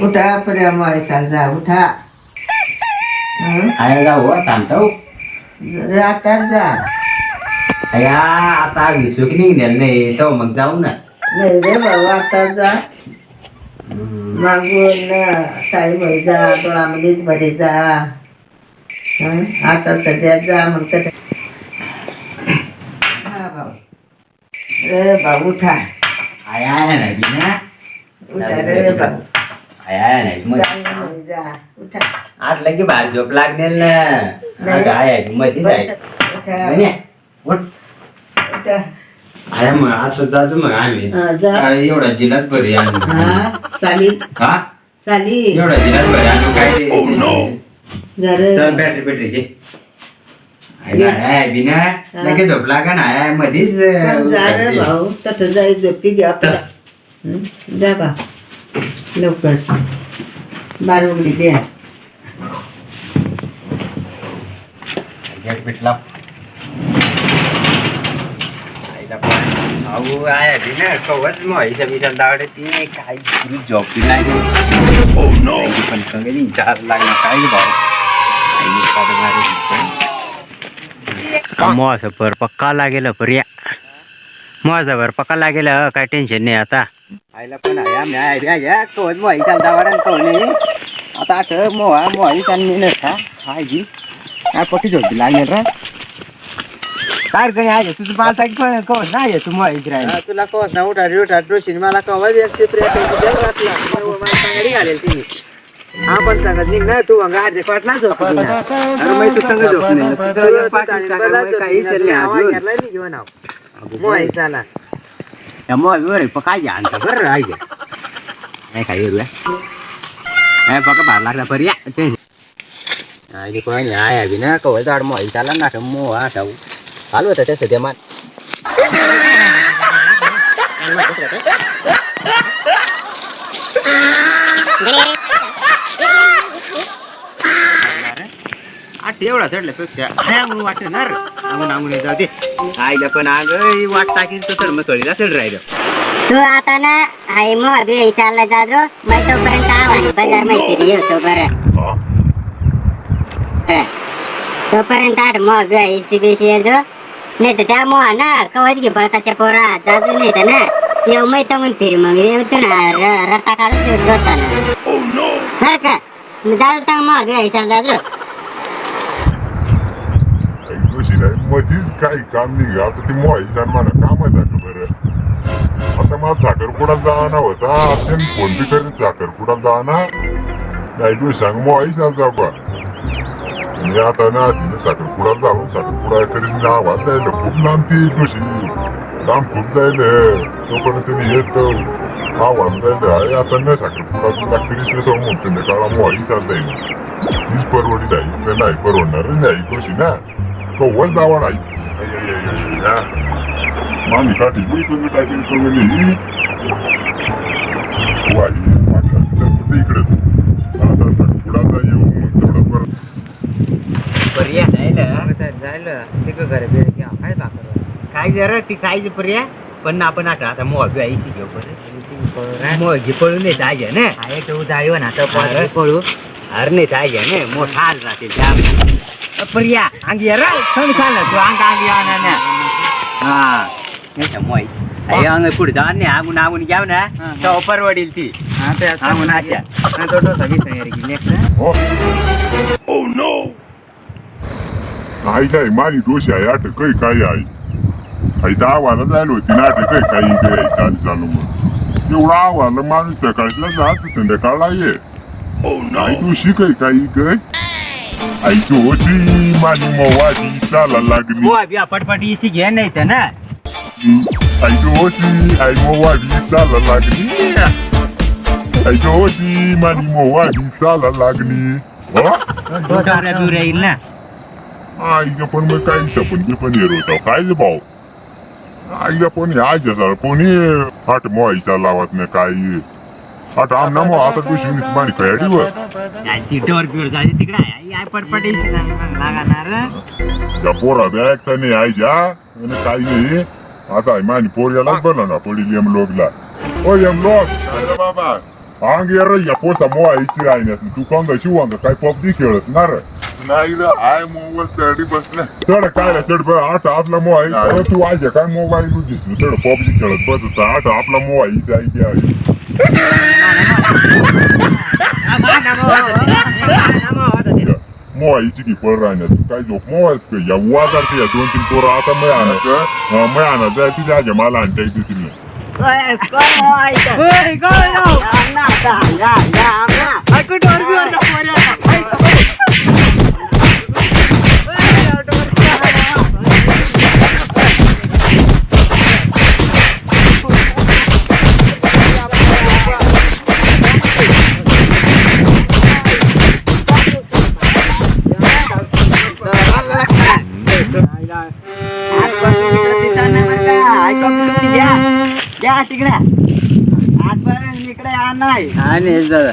उठा पर्या माळीसाल जा उठा. आया जाऊ थांबतो जातात जा. अया आता विसू की निघणार नाही तो मग जाऊ ना. नाही रे भाऊ आता जा. मागून टाईम होई जा डोळामध्येच भरे जा. आता सध्या जा मग तर हा भाऊ. रे भाऊ उठा. आया आहे ना की ना उठा रे भाऊ. आया नाही मग टाईम जा उठा. आठला की बाहेर झोप लागणार ना. आठ आहे मध्येच आहे उठा म्हणे उठ. उठा. आया मग आता जातो मग आम्ही. जा. अरे एवढा जिल्हात बरी आणू. हा चालेल हा चालेल. एवढा जिल्हात बरी आणू काय चल बॅटरी बॅटरी घे. बिना लगेच झोप लागा ना आया मध्येच जा रे भाऊ तसं जाय झोपी घ्या आपला. जा बा लवकर बार उघडी द्या. भेटला अहो आया बी ना कवच म्हैसा बिसा दावडे ती काय झोपी लागली. पण कंगनी चार लागली काय भाऊ मोसा पर पक्का लागेल पर्या मोसा पर पक्का लागेल काय टेन्शन नाही आता. आईला पण आया कवच म्हैसा दावडा कवणे आता आठ मोहा मोहाई चालली नसता हाय जी काय पक्की झोपी लागेल रा. काय कधी आहे तुझं पाच पण कवच नाही तू मोहाईच राहील. तुला कवच ना उठा उठा डोशीन मला कवा सांगडी घालेल ती. हा पण सांगत निघ ना तू अंगा अर्धे पाठ ना झोप. काय घ्या आणता बरं आहे घ्या नाही काय येऊ नाही पक्का भार लागला पर्या आणि कोणी आहे बी ना कवच झाड मोहाई चाला ना मोहा ठाऊ चालू होतं त्या सध्या मान. एवढा चढल्यापेक्षा म्हणून वाटणार अंगून जाते आईला पण आग वाट टाकी तो चढ मग कळीला चढ राहिलं. तू आता ना आई मग बी चालला जाजो मग तोपर्यंत आवानी बाजार मैत्री होतो बरं. तोपर्यंत आठ मग बीसी येतो नाही तर त्या मोहा ना कवच घे बळताच्या पोरा जाजू नाही तर ना येऊ मैतून फिरी मग येतो ना रट्टा काढून बसताना बरं का जाजू तर मग चालला जाजो. मधीच काही काम निघा आता ती मोहायची मला काम आहे का बरं. आता मला साखरपुड्याला जाणं होता आपण फोन बी करेन साखरपुड्याला जाणं नाही सांग मोहायचा जा बा. मी आता ना तिने साखरपुड्याला जाऊन साखरपुडा करीन गावात जायला खूप लांब ती डोशी लांब खूप जाईल तोपर्यंत मी येत आव्हान जायला आहे आता नाही साखरपुडा करीस नाही तो मग संध्याकाळला मोहाई चालता येईल तीच परवडीत आहे तर नाही परवडणार नाही डोशी ना कवच दावा नाही. मामी काठी तुम्ही टायटिंग करून इकडे आता साखरपुड्याला येऊ मग तेवढं बरं. पर्या जायला ते घर काय काय जरा ती काय पर्या पण आपण आता मोह आईची घेऊ मोह घे पळून येत आहे ना तू जाळी ना तर पळू अरे नाही आहे ना मोठा आल राहते पर्या अंगी थंड चालला तू अंगी आणा हा मोह अंग पुढे जा नाही आगून आगून घ्याव ना तो परवडील ती आगून अशा तयारी केली नाही नाही माझी डोशी आहे आठ काही काही आहे आई तर आव्हाला जायला होती ना आठ काही काही इकडे चालू चालू मग एवढा आव्हाला माणूस सकाळीला जात संध्याकाळला ये नाही डोशी काही काही काही आई डोशी माझी मोवाची चाला लागली पटपटी इसी घे नाही तर ना आई डोशी आई मोवाची चाला लागली आई डोशी माझी मोवाची चाला लागली दूर येईल ना आईला पण मग काही सपन पण येत होता काय रे भाऊ आईला पण आईच्या झालं कोणी आठ मोहायचा लावत नाही काही आता आमना मग आता दुसरी माणी खयाडीवर ती डोर बिवर जायची तिकडे पटपटी त्या पोरात ऐकता नाही आईच्या आणि काही नाही आता मानी पोरयालाच बनला ना पडील एम लोकला ओ एम लोक बाबा अंग यार या पोसा मोबाईलची राहण्यास तू कंग शिवांग काय पबजी खेळत ना रे नाही रे आय मोबाईल चढी बसले चढ काय चढ आठ आपला मोबाईल तू आज काय मोबाईल दिसलो चढ पबजी खेळत बस आठ आपला मोबाईलची आयडी आहे मोबाईलची की पळ राहण्यात तू काय झोप मोबाईल या वाजारते या 2-3 पोरं आता मै आणत जाय तुझ्या आज्या मला आणता येते तुम्ही घ्या तिकडे आजपर्यंत इकडे नाही आणि दादा